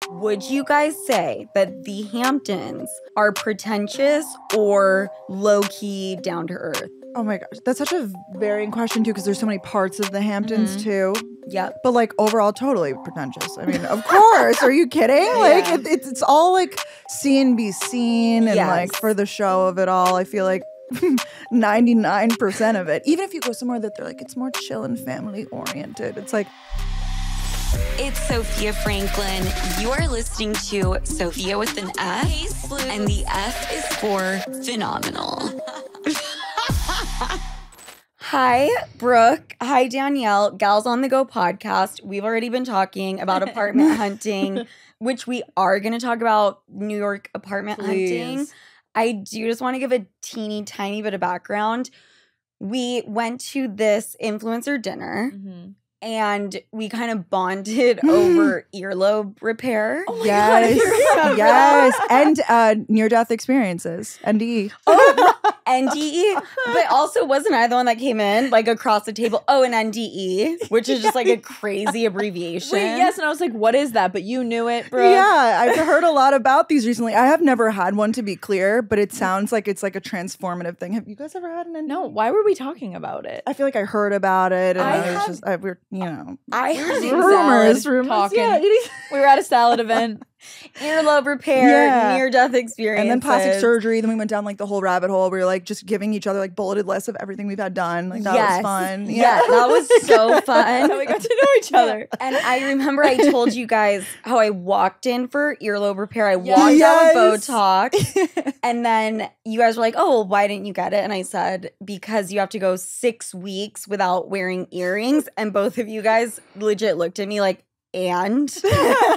Would you guys say that the Hamptons are pretentious or low-key down to earth? Oh my gosh, that's such a varying question too, because there's so many parts of the Hamptons too. Yep. But like overall, totally pretentious. I mean, of course. Are you kidding? Like it's all like see and be seen, and like for the show of it all, I feel like 99% of it. Even if you go somewhere that they're like it's more chill and family oriented, it's like. It's Sophia Franklin. You're listening to Sophia with an F, and the F is for phenomenal. Hi, Brooke. Hi, Danielle. Gals on the Go podcast. We've already been talking about apartment hunting, which we are going to talk about New York apartment hunting. I do just want to give a teeny tiny bit of background. We went to this influencer dinner. And we kind of bonded over earlobe repair. Oh my God, yes. And near-death experiences, NDE. Oh, NDE? But also, wasn't I the one that came in, like, across the table? Oh, an NDE, which is just, like, a crazy abbreviation. Wait, yes, and I was like, what is that? But you knew it, bro. Yeah, I've heard a lot about these recently. I have never had one, to be clear, but it sounds like it's, like, a transformative thing. Have you guys ever had an NDE? No, why were we talking about it? I feel like I heard about it, and I was just, you know. I heard rumors. Talking. Yeah, we were at a salad event. Earlobe repair, near-death experience. And then plastic surgery. Then we went down like the whole rabbit hole. We were like just giving each other like bulleted lists of everything we've had done. Like that was fun. Yeah, that was so fun. We got to know each other. And I remember I told you guys how I walked in for earlobe repair. I walked out with Botox. And then you guys were like, oh, well, why didn't you get it? And I said, because you have to go 6 weeks without wearing earrings. And both of you guys legit looked at me like, and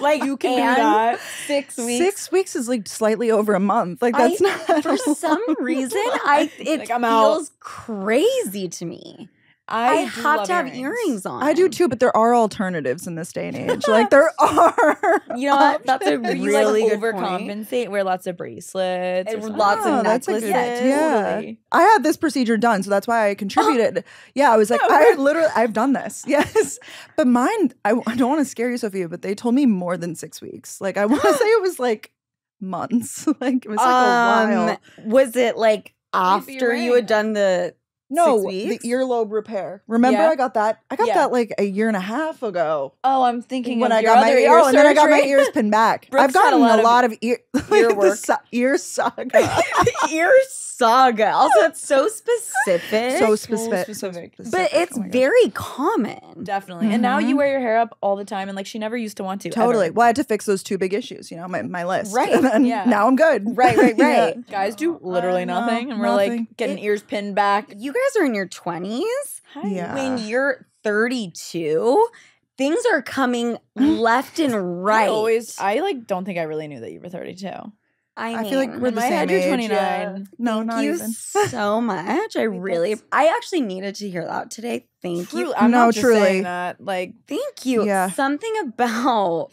like you can do that. 6 weeks. 6 weeks is like slightly over a month. Like that's not for some reason. It like, feels crazy to me. I have to have earrings on. I do too, but there are alternatives in this day and age. Like there are. You know what? That's a really good overcompensate. point. Wear lots of bracelets, lots of necklaces. Yeah, totally. I had this procedure done, so that's why I contributed. Yeah, I was like, I've done this. Yes, but mine. I don't want to scare you, Sophia, but they told me more than 6 weeks. Like I want to say it was like months. Like it was like a while. Was it like after you had done the? No, the earlobe repair. Remember, I got that. I got that like a year and a half ago. Oh, I'm thinking when of I your got my other ear and then I got my ears pinned back. I've gotten a lot of ear work. Ear saga. Ear saga. Also, it's so specific. So specific. But it's very common. Definitely. And now you wear your hair up all the time, and like she never used to want to. Totally. Ever. Well, I had to fix those two big issues. You know, my list. Right. And then now I'm good. Right. Yeah. Guys do literally nothing, and we're like getting ears pinned back. You guys are in your 20s. Yeah. When you're 32, things are coming left and right. I like don't think I really knew that you were 32. I feel like we're in the my same head, you're age. 29. Yeah. No, Thank not you even. so much. I actually needed to hear that today. Thank you. I'm not just truly. saying that. Like, thank you. Yeah. Something about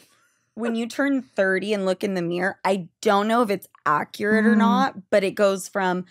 when you turn 30 and look in the mirror, I don't know if it's accurate or not, but it goes from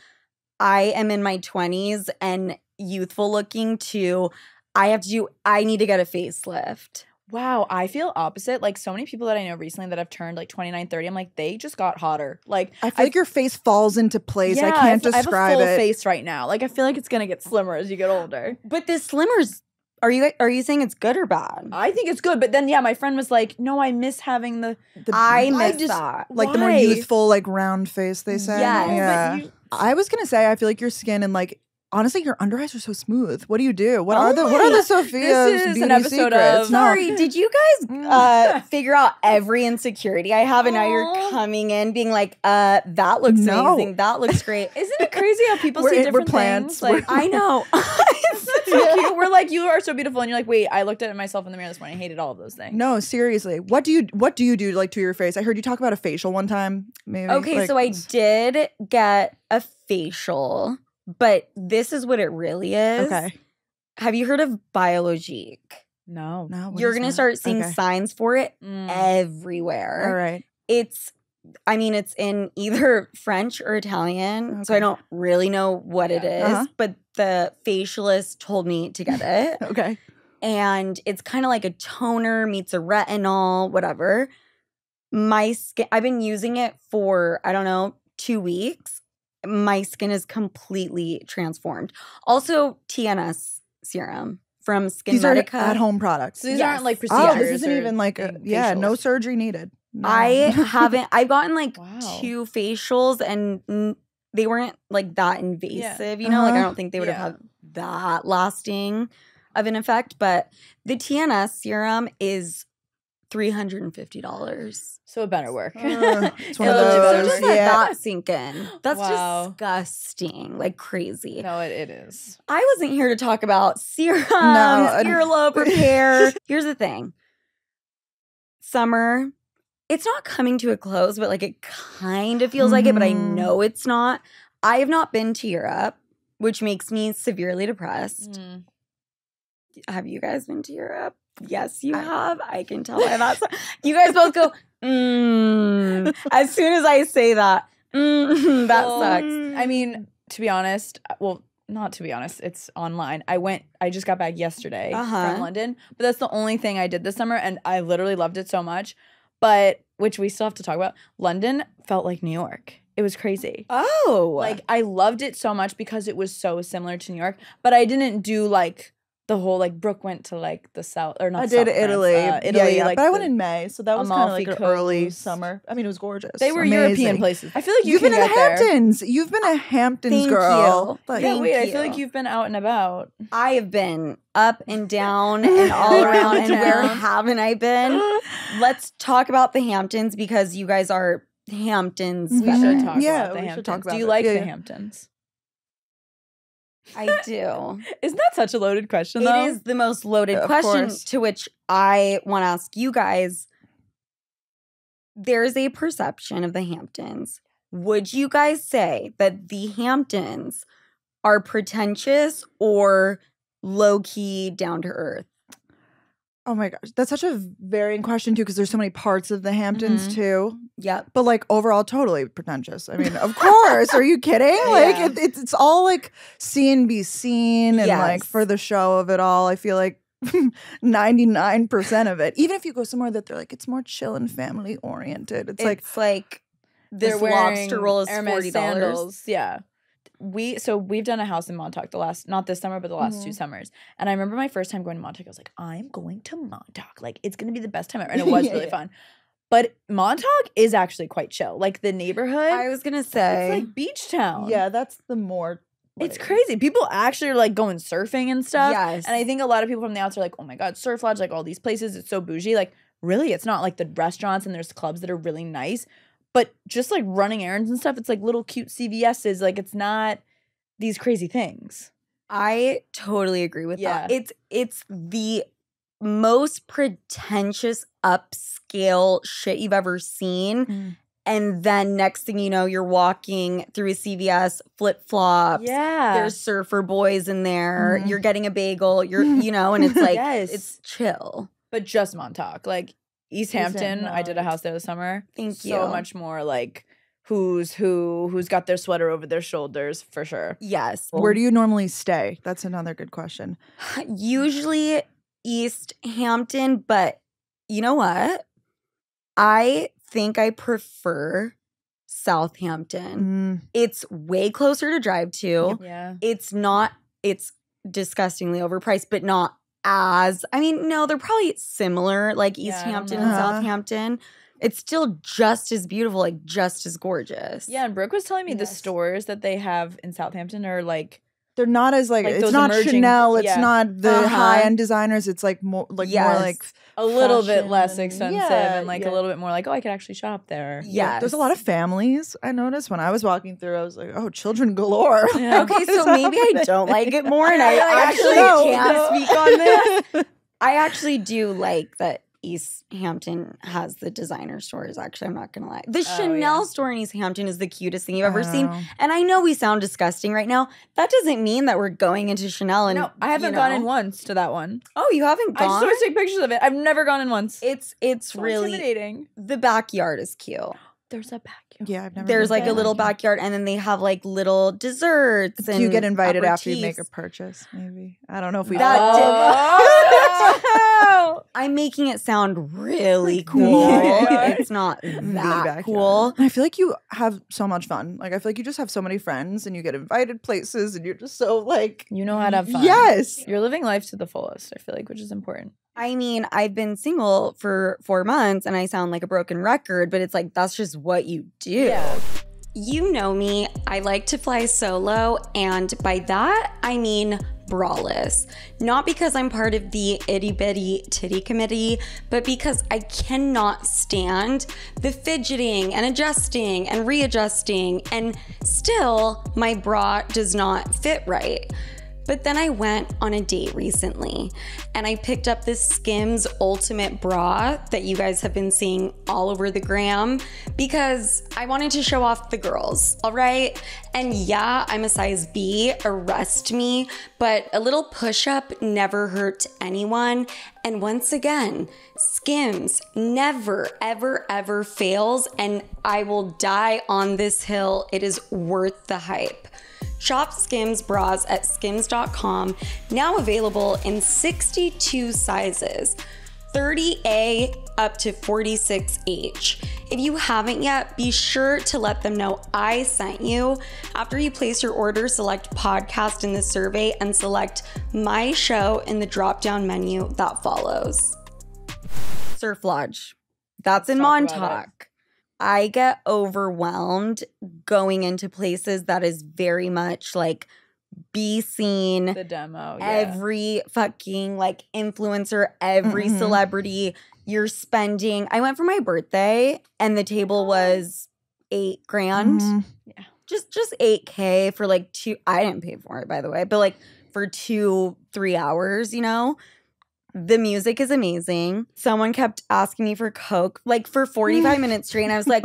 I am in my 20s and youthful looking to I need to get a facelift. wow, I feel opposite. Like so many people that I know recently that have turned like 29, 30, I'm like, they just got hotter. Like I feel like your face falls into place. Yeah, I can't I have describe a full it. face right now. Like I feel like it's gonna get slimmer as you get older. But this slimmer's are you saying it's good or bad? I think it's good, but then my friend was like, "No, I miss having the I miss that. Like the more youthful, like round face. They say. Yes. Yeah. I was gonna say, I feel like your skin and like honestly, your under eyes are so smooth. What do you do? What are the Sophia's This is beauty an episode secrets? of- Sorry, did you guys figure out every insecurity I have, and now you're coming in being like, that looks amazing, that looks great. Isn't it crazy how people see different we're plants. things? Like I know. that's so cute. We're like, you are so beautiful, and you're like, wait, I looked at myself in the mirror this morning. I hated all of those things. No, seriously. What do you do like to your face? I heard you talk about a facial one time. Maybe. Okay, like, so I did get a facial, but this is what it really is. Okay. Have you heard of Biologique? No. what You're is gonna that? start seeing Okay. signs for it Mm. everywhere. All right. It's in either French or Italian, so I Okay. don't really know what it is, Uh-huh. but the facialist told me to get it. Okay. And it's kind of like a toner meets a retinol, whatever. my skin, I've been using it for, I don't know, 2 weeks. My skin is completely transformed. Also, TNS serum from Skin These are Medica. at-home products. So these Yes. aren't like procedures. Oh, this isn't or even like, thing- no facials. surgery needed. No. I haven't, I've gotten like Wow. 2 facials and they weren't like that invasive, you know? Like, I don't think they would have had that lasting of an effect. But the TNS serum is $350. So it better work. It's one of It'll do those. better Just work. let Yeah. that sink in. That's Wow. disgusting. Like crazy. No, it is. I wasn't here to talk about serums, No. earlobe repair. Here's the thing. Summer, it's not coming to a close, but like it kind of feels like it, but I Mhm. know it's not. I have not been to Europe, which makes me severely depressed. Mm. Have you guys been to Europe? Yes, you have. I can tell by that. You guys both go, as soon as I say that, that Well, sucks. I mean, to be honest, well, not to be honest, it's online. I just got back yesterday Uh-huh. from London, but that's the only thing I did this summer, and I literally loved it so much. But, which we still have to talk about, London felt like New York. It was crazy. Oh. Like, I loved it so much because it was so similar to New York, but I didn't do like the whole, like, Brooke went to like the south, or not I south did France, Italy. Italy, yeah, like, but I went the in May, so that was kind of like Amalfi an early Coast. summer. I mean, it was gorgeous. They were Amazing. European places. I feel like You've can been in the get there. Hamptons. You've been a Hamptons Thank girl. you. Like, Yeah, Thank wait, I you. feel like you've been out and about. I have been up and down and all around. And where Town. haven't I been? Let's talk about the Hamptons because you guys are Hamptons. We We veterans. should talk Yeah, about the we should Hamptons. talk about Do you it. like Yeah, the yeah. Hamptons? I do. Isn't that such a loaded question, It though? is the most loaded Of question course. to which I want to ask you guys. There's a perception of the Hamptons. Would you guys say that the Hamptons are pretentious or low-key down to earth? oh my gosh, that's such a varying question too, because there's so many parts of the Hamptons Mhm. too. Yep. But like overall, totally pretentious. I mean, of course. Are you kidding? Like Yeah. it's all like see and be seen, and like Yes. for the show of it all. I feel like 99% of it. Even if you go somewhere that they're like it's more chill and family oriented, it's like It's like They're this wearing lobster roll is Hermes $40. sandals. Yeah. We've done a house in Montauk not this summer, but the last 2 summers. And I remember my first time going to Montauk, I was like, I'm going to Montauk. Like, it's gonna be the best time ever. And it was Yeah, really yeah. fun. But Montauk is actually quite chill. Like the neighborhood, I was gonna say it's like beach town. yeah, that's the more. It's like- crazy. People actually are like going surfing and stuff. yes. And I think a lot of people from the outside are like, oh my God, Surf Lodge, like all these places, it's so bougie. Like, really, it's not like the restaurants and there's clubs that are really nice. But just like running errands and stuff, it's like little cute CVS's. Like, it's not these crazy things. I totally agree with Yeah. that. It's the most pretentious upscale shit you've ever seen. And then next thing you know, you're walking through a CVS, flip-flops. Yeah. There's surfer boys in there. Mhm. You're getting a bagel. You're, you know, and it's like, Yes. it's chill. But just Montauk. Like East Hampton, I did a house there this summer. Thank So you. much more like who's who's got their sweater over their shoulders for sure. Yes. Where do you normally stay? That's another good question. Usually East Hampton, but you know what? I think I prefer Southampton. It's way closer to drive to. Yeah. It's disgustingly overpriced, but not as, I mean, no, they're probably similar, like East Yeah, I don't Hampton know. and Southampton. It's still just as beautiful, like just as gorgeous. Yeah, and Brooke was telling me the Yes. stores that they have in Southampton are like They're not as like, Like it's those not emerging- Chanel. It's yeah. not the Uh-huh. high end designers. It's like more like more Yes. like a little bit fashion less and- expensive yeah, and like yeah. a little bit more like, oh, I could actually shop there. Yes. There's a lot of families. I noticed when I was walking through. I was like, oh, children galore. Yeah. Okay, What is so maybe I happening? don't like it more, and I You're like, actually no, can't no. speak on this. I actually do like that East Hampton has the designer stores, actually. I'm not going to lie. The Chanel yeah. store in East Hampton is the cutest thing you've ever seen. Oh. And I know we sound disgusting right now. That doesn't mean that we're going into Chanel and No, I haven't you gone know. in once to that one. Oh, you haven't I just gone? always take pictures of it. I've never gone in once. It's so really intimidating. the backyard is cute. There's a backyard. Yeah, I've never. There's been like to a little backyard. backyard, and then they have like little desserts. Do you get and invited after you make a aperitifs. purchase? Maybe I don't know if we. Oh. I'm making it sound really cool. Yeah. It's not Really that backyard. cool. I feel like you have so much fun. Like I feel like you just have so many friends, and you get invited places, and you're just so like. You know how to have fun. Yes. You're living life to the fullest, I feel like, which is important. I mean, I've been single for 4 months and I sound like a broken record, but it's like, that's just what you do. Yeah. You know me, I like to fly solo, and by that, I mean braless. Not because I'm part of the itty bitty titty committee, but because I cannot stand the fidgeting and adjusting and readjusting, and still my bra does not fit right. But then I went on a date recently and I picked up this Skims Ultimate Bra that you guys have been seeing all over the gram because I wanted to show off the girls, all right? And yeah, I'm a size B, arrest me, but a little push-up never hurt anyone. And once again, Skims never, ever, ever fails, and I will die on this hill. It is worth the hype. Shop Skims bras at skims.com, now available in 62 sizes, 30A up to 46H. If you haven't yet, be sure to let them know I sent you. After you place your order, select podcast in the survey and select my show in the drop-down menu that follows. Surf Lodge. That's in Let's talk about Montauk. I get overwhelmed going into places that is very much like be seen. The demo. Yeah. Every fucking like influencer, every Mhm. celebrity you're spending. I went for my birthday and the table was $8,000. Mhm. Just 8K for like I didn't pay for it, by the way, but like for 2-3 hours, you know? The music is amazing. Someone kept asking me for Coke like for 45 minutes straight. And I was like,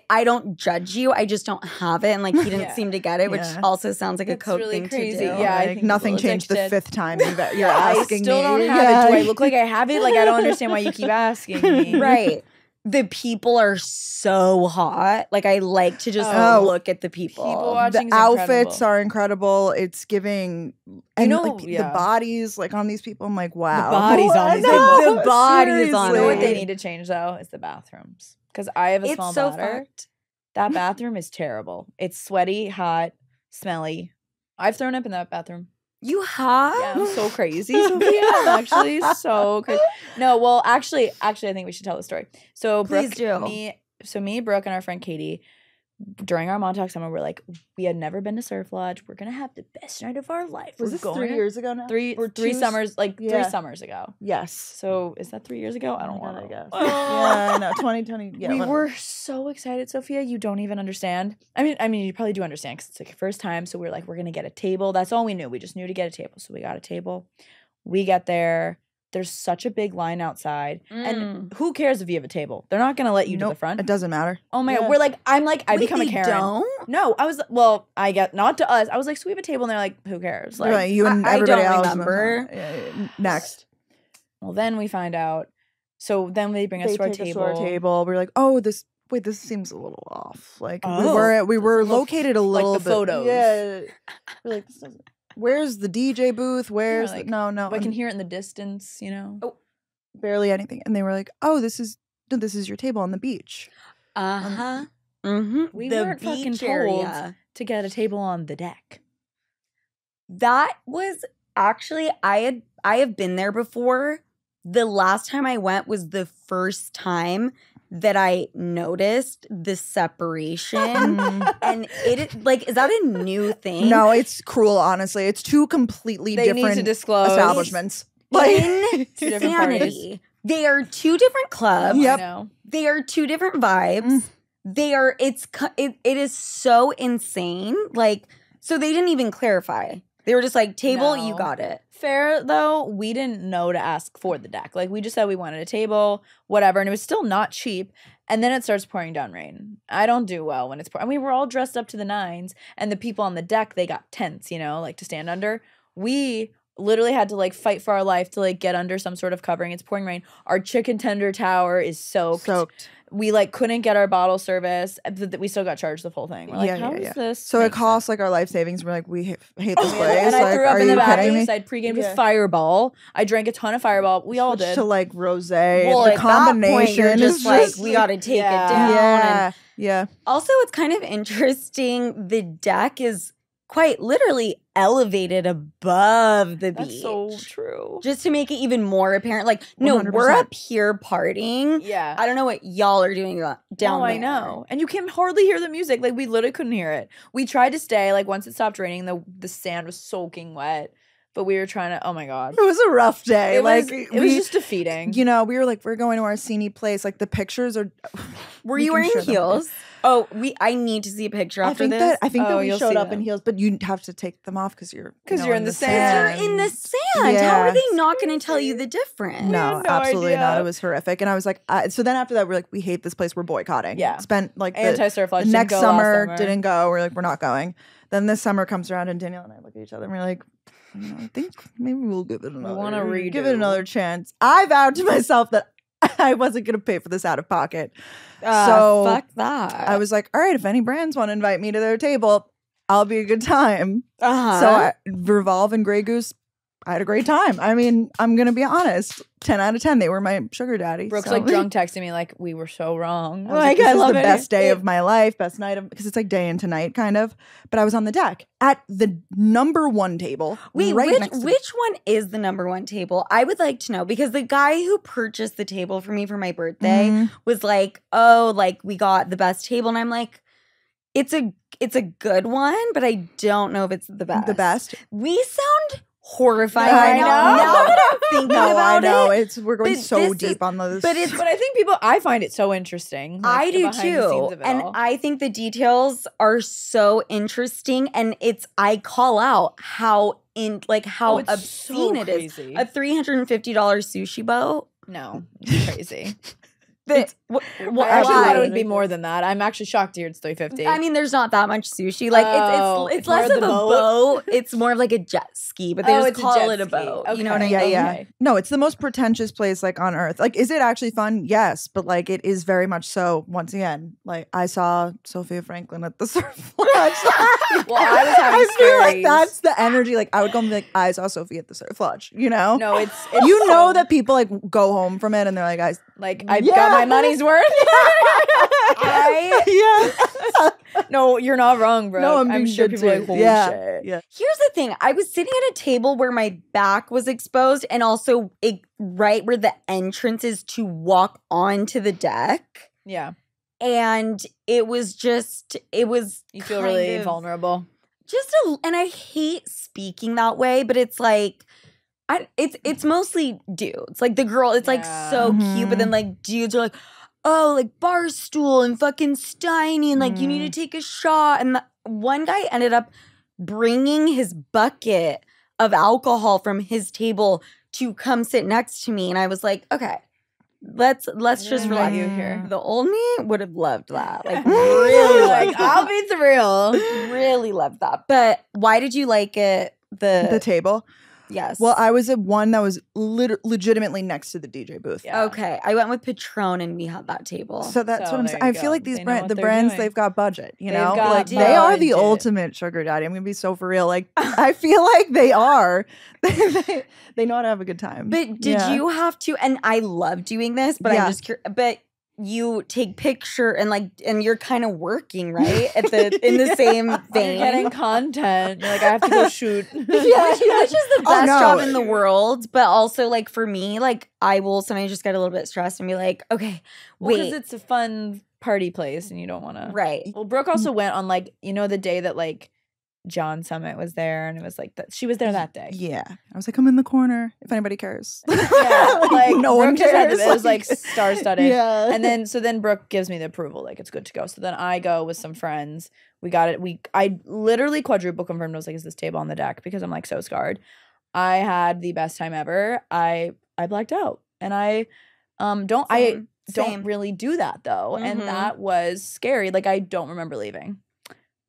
I don't judge you. I just don't have it. And like he didn't Yeah. seem to get it, which Yeah. also sounds like a That's Coke really thing crazy. to do. Yeah, I Like, think nothing people changed the addicted. 5th time you're I asking still me. don't have it. Do I look like I have it? Like, I don't understand why you keep asking me. Right. The people are so hot. Like I like to just Oh. look at the people. People The watching's outfits incredible. are incredible. It's giving, and know, like yeah. the bodies like on these people. I'm like, wow, bodies on these No, people. The bodies on You know what they Seriously. need to change though is the bathrooms. Because I have a It's small so bladder. fucked. That bathroom is terrible. It's sweaty, hot, smelly. I've thrown up in that bathroom. You have? Yeah, I'm so crazy, Sophia. I'm actually so crazy. No, well, actually, I think we should tell the story. So, Please Brooke, do. me, Brooke, and our friend Katie, during our Montauk summer, we're like, we had never been to Surf Lodge. We're gonna have the best night of our life. Was We're this going 3 years ago now? Three Or three two summers, like yeah. 3 summers ago. Yes. So is that 3 years ago? I don't Oh my want God, to I guess. Yeah, no, 2020. Yeah, we whatever. were so excited, Sophia. You don't even understand. I mean, you probably do understand because it's like your first time. So we're like, we're gonna get a table. That's all we knew. We just knew to get a table. So we got a table. We get there. There's such a big line outside, and who cares if you have a table? They're not gonna let you to the Nope, front. It doesn't matter. Oh my Yeah. god, we're like, I Wait, become a they Karen. don't? No, I get not to us. I was like, so we have a table, and they're like, who cares? Like, Right, you and I everybody don't else. remember. Next, well, then we find out. So then they bring us they to our take us table. to our table. We're like, oh, this seems a little off. Like Oh. we were Doesn't look located a like little the bit. photos. Yeah, we're like, this doesn't. Where's the DJ booth? Where's like, no? I can and hear it in the distance, you know. barely anything. And they were like, oh, this is your table on the beach. Uh-huh. Mm-hmm. We weren't fucking told to get a table on the deck. That was actually I have been there before. The last time I went was the first time that I noticed the separation. Mm. And it like, is that a new thing? No, it's cruel. Honestly, it's two completely They need to different disclose establishments. Like, Two different parties. Insanity. They are two different clubs. Yep. I know. They are two different vibes. Mm. They are it is so insane. Like, so they didn't even clarify. They were just like, table, you No. got it. Fair though, we didn't know to ask for the deck. Like we just said we wanted a table, whatever, and it was still not cheap. And then it starts pouring down rain. I don't do well when it's pouring. And we were all dressed up to the nines, and the people on the deck, they got tents, you know, like to stand under. We literally had to like fight for our life to like get under some sort of covering. It's pouring rain. Our chicken tender tower is soaked. We like couldn't get our bottle service. We still got charged the full thing. We're like, how is this? So it costs like our life savings. We're like, we hate this place. And I like, threw up are in the you kidding me? back. I pre-gamed with Fireball. I drank a ton of Fireball. We all did. To like rosé. Well, the at that point, combination you're is just like, we got to take it down. Yeah. And also, it's kind of interesting. The deck is quite literally elevated above the beach. That's so true. Just to make it even more apparent. Like, no, 100%. we're up here partying. Yeah. I don't know what y'all are doing down there. I know. And you can hardly hear the music. Like, we literally couldn't hear it. We tried to stay. Like, once it stopped raining, the sand was soaking wet. But we were trying to, oh my God. It was a rough day. It was just defeating. You know, we were like, we're going to our Orsini place. Like, the pictures are. Were you wearing heels? Oh, I need to see a picture after this. I think that we you'll showed see up in them. heels, but you have to take them off because you're in the sand. You're in the sand. Yeah. How are they not going to tell you the difference? No, no absolutely idea. not. It was horrific. And I was like, so then after that, we're like, we hate this place. We're boycotting. Yeah. Spent like Anti-surf lodge the next didn't go last summer, didn't go. We're like, we're not going. Then this summer comes around and Danielle and I look at each other and we're like, I think maybe we'll give it another. wanna redo. Give it another chance. I vowed to myself that I wasn't going to pay for this out of pocket. So fuck that. I was like, all right, if any brands want to invite me to their table, I'll be a good time. Uh-huh. So Revolve and Grey Goose, I had a great time. I mean, I'm going to be honest. 10 out of 10. They were my sugar daddy. Brooke's so. like drunk texting me like, we were so wrong. I was like, this is the best day of my life, best night of, because it's like day into night kind of. But I was on the deck at the number one table. Wait, right next to which one is the number one table? I would like to know because the guy who purchased the table for me for my birthday was like, oh, like we got the best table. And I'm like, it's a good one, but I don't know if it's the best. The best. We sound horrifying. I now. know. Now that I'm thinking No, I about know. it. We're going But so this deep is- on those. But it's But I think I find it so interesting. Like, I the do behind the too. scenes of it And all. I think the details are so interesting and I call out how Oh, it's obscene so it is. crazy. A $350 sushi boat. No, it's crazy. Well, I actually thought it why? would be more than that. I'm actually shocked to hear it's $350. I mean, there's not that much sushi. Like it's it's less more of the a boat? boat. It's more of like a jet ski, but they just it's a call jet it a ski. boat. Okay. You know what I yeah, mean? yeah. Okay. No, it's the most pretentious place like on earth. Like, is it actually fun? Yes, but like it is very much so. Once again, like I saw Sophia Franklin at the surf lodge. Well, I was having I feel like stories. that's the energy. Like I would go and be like, I saw Sophie at the surf lodge. You know? No, it's You know so- that people like go home from it and they're like, I like I got my money's worth. yeah. No, you're not wrong, bro. No, I'm being sure good people are too. like, holy Yeah. shit. Yeah. Here's the thing. I was sitting at a table where my back was exposed and also right where the entrance is to walk onto the deck. Yeah. And it was You feel really kind of vulnerable. and I hate speaking that way, but it's like it's mostly dudes. Like the girl, it's like so cute, but then like dudes are like, oh, like Barstool and fucking Steiny, and like you need to take a shot. And the one guy ended up bringing his bucket of alcohol from his table to come sit next to me, and I was like, okay, let's just invite relax. you here. The old me would have loved that, like really, like loved I'll that. be thrilled. Really loved that. But why did you like it? The table. Yes. Well, I was at one that was legitimately next to the DJ booth. Yeah. okay. I went with Patron and we had that table. So that's So what I'm there saying. you I feel go. like these They know what the they're brands, doing. they've got budget, you They've know? got Like they are the budget. ultimate sugar daddy. I'm gonna be so for real. Like I feel like they are. they know how to have a good time. but did Yeah. you have to? And I love doing this, but Yeah. I'm just curious. But you take picture and you're kind of working right in the same You're vein. getting content. You're like, I have to go shoot. which is the Oh, best no. job in the world. But also, like for me, like I will sometimes just get a little bit stressed and be like, okay, Because wait, it's a fun party place and you don't want to. right? Well, Brooke also went on like, the day that like John Summit was there and it was like that. She was there that day. Yeah. I was like, I'm in the corner if anybody cares. Yeah, like no one Brooke just had cares. it was like star studded. Yeah. And then Brooke gives me the approval, like it's good to go. So then I go with some friends. We got it. I literally quadruple confirmed. I was like, is this table on the deck? Because I'm like so scarred. I had the best time ever. I blacked out. And I don't Same. really do that though. And Mhm. that was scary. Like I don't remember leaving.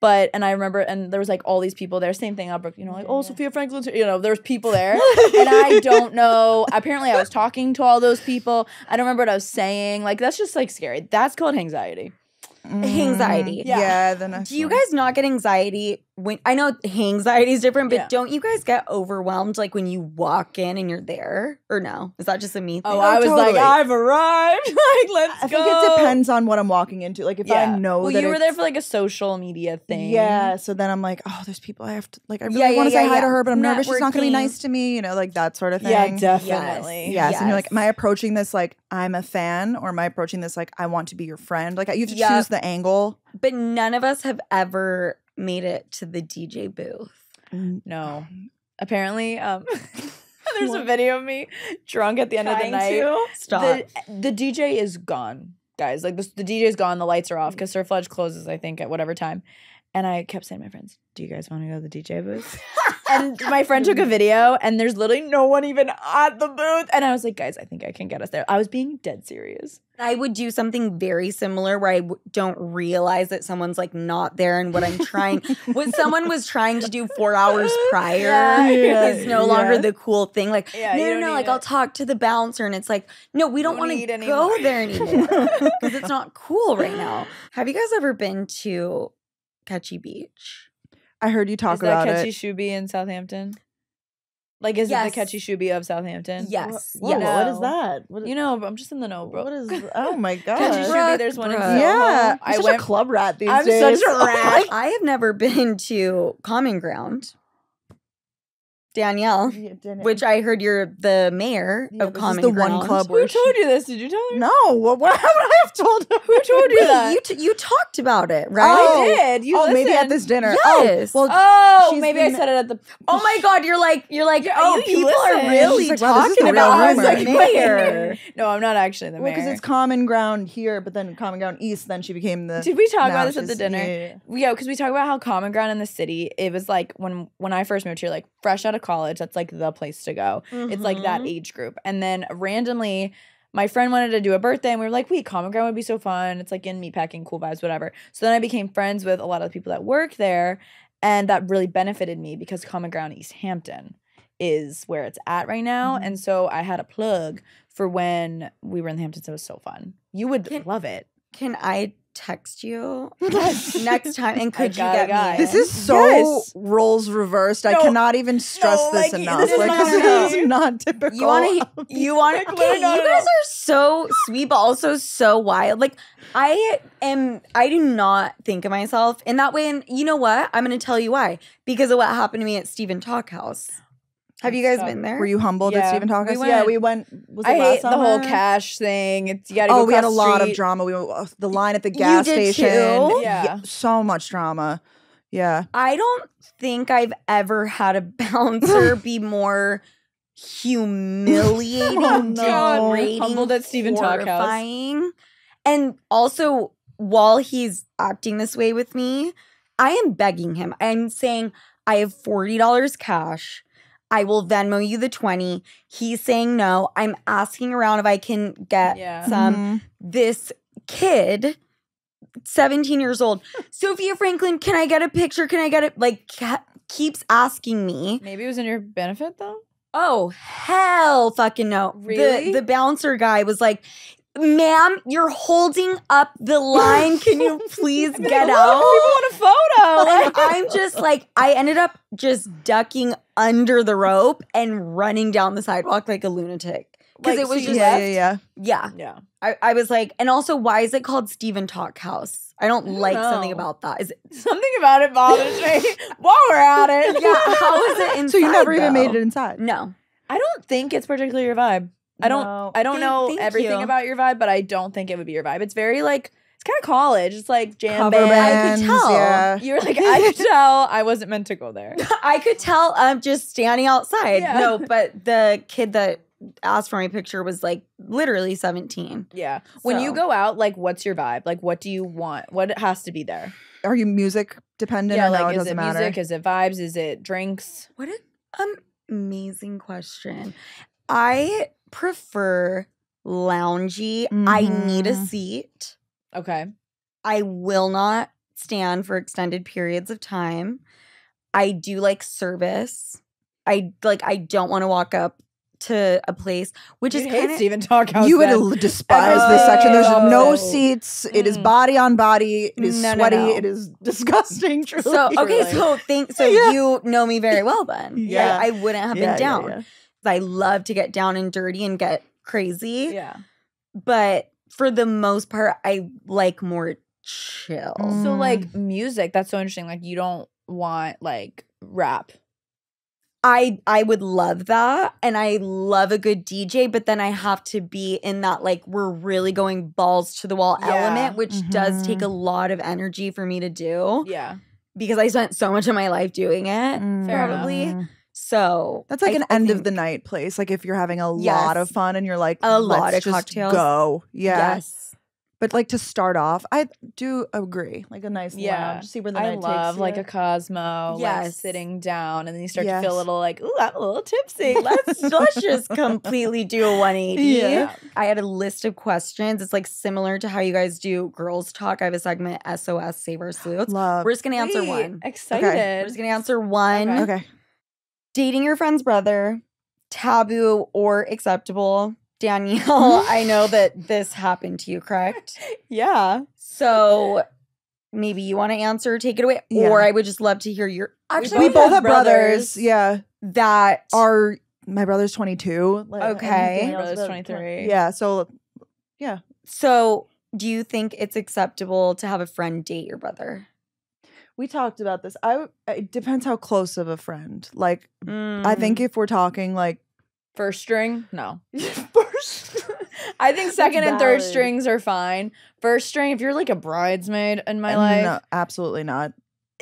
and I remember, and there was like all these people there. Same thing, Albrook, you know, like, oh, Sophia Franklin, you know, there's people there. And I don't know. Apparently, I was talking to all those people. I don't remember what I was saying. Like, that's just like scary. That's called anxiety. Anxiety. Yeah. The next Do you one. guys not get anxiety when I know anxiety is different, but Yeah. don't you guys get overwhelmed like when you walk in and you're there? Or no? Is that just a me thing? Oh, I was totally. like, I've arrived. Like, let's I go. think it depends on what I'm walking into. Like if I know well, that you were there it's- for like a social media thing. Yeah, so then I'm like, oh, there's people I have to like. I really Yeah, want to yeah, say hi yeah. to her, but I'm nervous she's not going to be Networking. nice to me. You know, like that sort of thing. Yeah, definitely. Yes. And you're like, Yes. am I approaching this like I'm a fan, or am I approaching this like I want to be your friend? Like you have to Yep. choose the angle. But none of us have ever made it to the DJ booth. No. Apparently, there's a video of me drunk at the end of the night. Stop. The DJ is gone, guys. Like the DJ is gone. The lights are off because Surf Lodge closes, I think, at whatever time. And I kept saying to my friends, "Do you guys want to go to the DJ booth?" And my friend took a video, and there's literally no one even at the booth. And I was like, "Guys, I think I can get us there." I was being dead serious. I would do something very similar where I don't realize that someone's like not there and what I'm trying, what someone was trying to do 4 hours prior is no longer the cool thing. Like, Yeah, you no, don't no, need like it. I'll talk to the bouncer and it's like, no, we don't Don't want need to anymore. go there anymore because it's not cool right now. Have you guys ever been to Catchy Beach? I heard you talk Is that about Catchy it. Shubi in Southampton? Like, is it Yes. the Catchy Shubi of Southampton? Yes. Whoa, yes. what is that? What is, You know, but I'm just in the know, bro. what is? Oh my Catchy god! Shubi, there's one in Brooke. Soho. Yeah, I I'm such went. a club rat these I'm days. such a rat. I have never been to Common Ground. Danielle, which I heard you're the mayor Yeah, of this is Common the Ground. one club Who where told you this? Did you tell her? No, what would I have told her? Who told you Wait, that? you talked about it, right? Oh. I did. You maybe at listened. this dinner. Yes. Oh, well, Oh, She's maybe the I ma- said it at the. Oh my God, you're like, Yeah, oh, you people are listen. really She's like, wow, this is talking the real about rumor. us, the mayor. No, I'm not actually the mayor. because it's Common Ground here, but then Common Ground East. Then she became the. Did we talk now about this at the she's- dinner? yeah. Yeah, because we talk about how Common Ground in the city, it was like when I first moved here, like fresh out of college, that's like the place to go. It's like that age group. And then randomly, my friend wanted to do a birthday, and we were like, wait, Common Ground would be so fun. It's like in meatpacking, cool vibes, whatever. So then I became friends with a lot of the people that work there, and that really benefited me because Common Ground East Hampton is where it's at right now. And so I had a plug for when we were in the Hamptons. It was so fun. You would love it. Can I text you next time? And could you got a get guy. me? This is so Yes. roles reversed. I No, cannot even stress no, this like, enough. this is Like not this me. is not typical. You want to? You want to? Like, Okay, no, you no, guys no. are so sweet, but also so wild. Like I do not think of myself in that way. And you know what? I'm going to tell you why. Because of what happened to me at Stephen Talk House. Have you guys Stop. been there? Were you humbled Yeah, at Stephen Talk we House? Yeah, went. we went. Was it I last hate the whole summer? cash thing. It's you gotta go Oh, we had a across lot of street. drama. We were the line at the gas did station. too? Yeah. so much drama. Yeah. I don't think I've ever had a bouncer be more humiliating, Oh, no. degrading, Humbled at Stephen Talk House. horrifying. And also, while he's acting this way with me, I am begging him. I'm saying, I have $40 cash. I will Venmo you the 20. He's saying no. I'm asking around if I can get Yeah. some. Mhm. This kid, 17 years old, Sophia Franklin, can I get a picture? Can I get it? Like, keeps asking me. Maybe it was in your benefit though. Oh, hell fucking no. Really? The bouncer guy was like, ma'am, you're holding up the line. Can you please get out? People want a photo. And I'm just like, I ended up just ducking under the rope and running down the sidewalk like a lunatic. Because Like, it was so just, you Yeah. yeah. yeah. I was like, and also, why is it called Stephen Talk House? I don't like something know. about that. Is it? Something about it bothers me. While we're at it. Yeah, how is it inside? So you never even made though? it inside. No. I don't think it's particularly your vibe. I don't Thank know everything you. about your vibe, but I don't think it would be your vibe. It's very like it's kind of college. It's like jam Cover band. bands. tell. Yeah. You're like, I could tell I wasn't meant to go there. I could tell I'm just standing outside. Yeah. No, but the kid that asked for my picture was like literally 17. Yeah. When you So- go out, like what's your vibe? Like what do you want? What has to be there? Are you music dependent? Yeah, or no, like it is doesn't it matter. music? Is it vibes? Is it drinks? What an amazing question. I prefer loungy. I need a Mhm. seat. Okay. I will not stand for extended periods of time. I do like service. I don't want to walk up to a place, which is kind of Stephen Talkhouse. You would despise this section. There's no seats. It is body on body. It is sweaty. No. It is disgusting. Truly. So okay, so you know me very well then. Yeah. I wouldn't have been down. I love to get down and dirty and get crazy. Yeah. But for the most part, I like more chill. So like music, that's so interesting. Like you don't want like rap. I would love that, and I love a good DJ, but then I have to be in that like we're really going balls to the wall element, which does take a lot of energy for me to do. Yeah. Because I spent so much of my life doing it, Fair probably. enough. So That's like I an end of think- the night place. Like if you're having a lot of fun and you're like, A lot let's of just cocktails. go. Yeah. Yes. But like to start off, I do agree. Like a nice lounge. See where the I night love takes like you. a Cosmo, like Yes. sitting down, and then you start to feel a Yes. little like, ooh, I'm a little tipsy. Let's just completely do a 180. Yeah. I had a list of questions. It's like similar to how you guys do girls talk. I have a segment SOS Save Our Sleuths. Love. We're just gonna answer Wait, one. Excited. We're just gonna answer one. Okay. Okay. Dating your friend's brother, taboo or acceptable? Danielle, I know that this happened to you, correct? Yeah. So maybe you want to answer, take it away, Yeah. or I would just love to hear your. Actually, We both both have have brothers. brothers. Yeah. that My brother's 22. Okay. My brother's 23. Yeah. So So, do you think it's acceptable to have a friend date your brother? we talked about this. It depends how close of a friend. Like I think if we're talking like First string? No. first. I think second and third valid. strings are fine. First string, if you're like a bridesmaid in my life, No, absolutely not.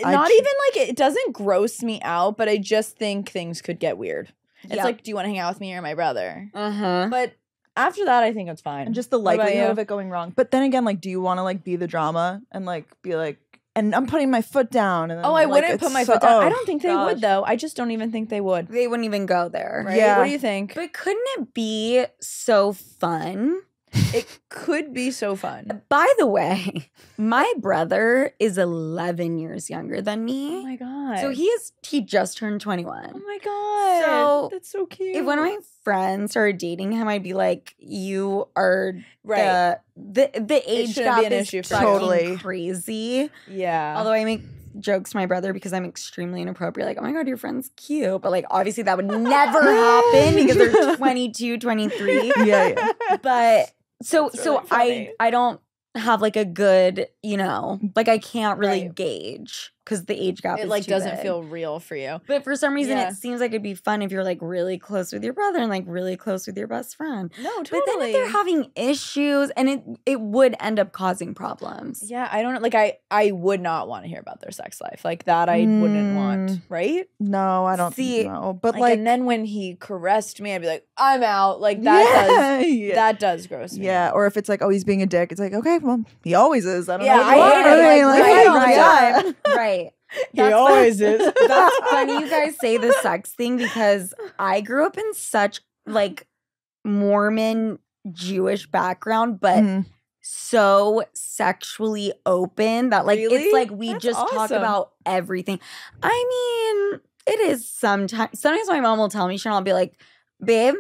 I not tr- even like it doesn't gross me out, but I just think things could get weird. It's Yep. like, do you want to hang out with me or my brother? Uh-huh. But after that, I think it's fine. And just the What about likelihood you? of it going wrong. But then again, like, do you want to like be the drama and like be like, and I'm putting my foot down. And then, Oh, I like, wouldn't it's put my so- foot down. I oh, don't think they gosh. would though. I just don't even think they would. They wouldn't even go there. Right? Yeah. What do you think? But couldn't it be so fun? It could be so fun. By the way, my brother is 11 years younger than Oh me. my god. So he just turned 21. Oh my god. So, that's so cute. If one of my friends started dating him, I'd be like, "You are right. the age shouldn't gap be an is issue for fucking you. Totally. crazy." Yeah. Although I make jokes to my brother because I'm extremely inappropriate. Like, "Oh my god, your friend's cute," but like obviously that would never happen because they're 22, 23. Yeah. But so That's really funny. I don't have like a good, like I can't really Right. gauge because the age gap it is like too doesn't big. feel real for you. But for some reason, Yeah. it seems like it'd be fun if you're like really close with your brother and like really close with your best friend. No, But then if they're having issues, and it would end up causing problems. yeah, I don't like I would not want to hear about their sex life. Like that I wouldn't want, right? No, I don't See, know. But Like, like, and then when he caressed me, I'd be like, I'm out. Like that yeah. that does gross me. Yeah, out. or if it's like, oh, he's being a dick, it's like, okay, well, he always is. I don't Yeah, know. what I you want. hate it. mean, Like, like, right all the yeah. time. Right. He always is. That's funny you guys say the sex thing because I grew up in such like Mormon Jewish background, but Mhm. so sexually open that like Really? it's like we That's just talk awesome. about everything. I mean, it is sometimes my mom will tell me, Sharon, I'll be like, babe,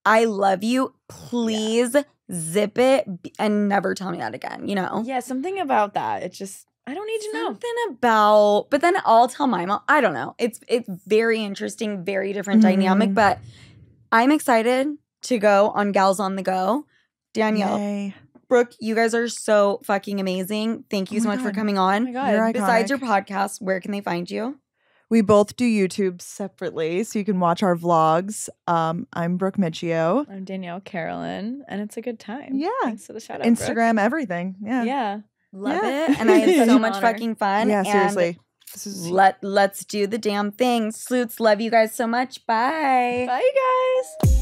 I love you. Please zip it and never tell me that again, Yeah, something about that. It just I don't need to know. Something about, but then I'll tell my mom. I don't know. It's very interesting, very different dynamic. But I'm excited to go on Gals on the Go. Danielle, Yay. Brooke, you guys are so fucking amazing. Thank you Oh so my much for God. coming Oh on. my god. You're Besides iconic. your podcast, where can they find you? We both do YouTube separately, so you can watch our vlogs. I'm Brooke Michio. I'm Danielle Carolyn, and it's a good time. Yeah. Thanks for the shout out. Brooke. Instagram, everything. Yeah. Yeah. Love Yeah. it. And I had Such so an much honor. fucking fun. Yeah, And seriously. This is let's do the damn thing. Sleuths, love you guys so much. Bye. Bye, you guys.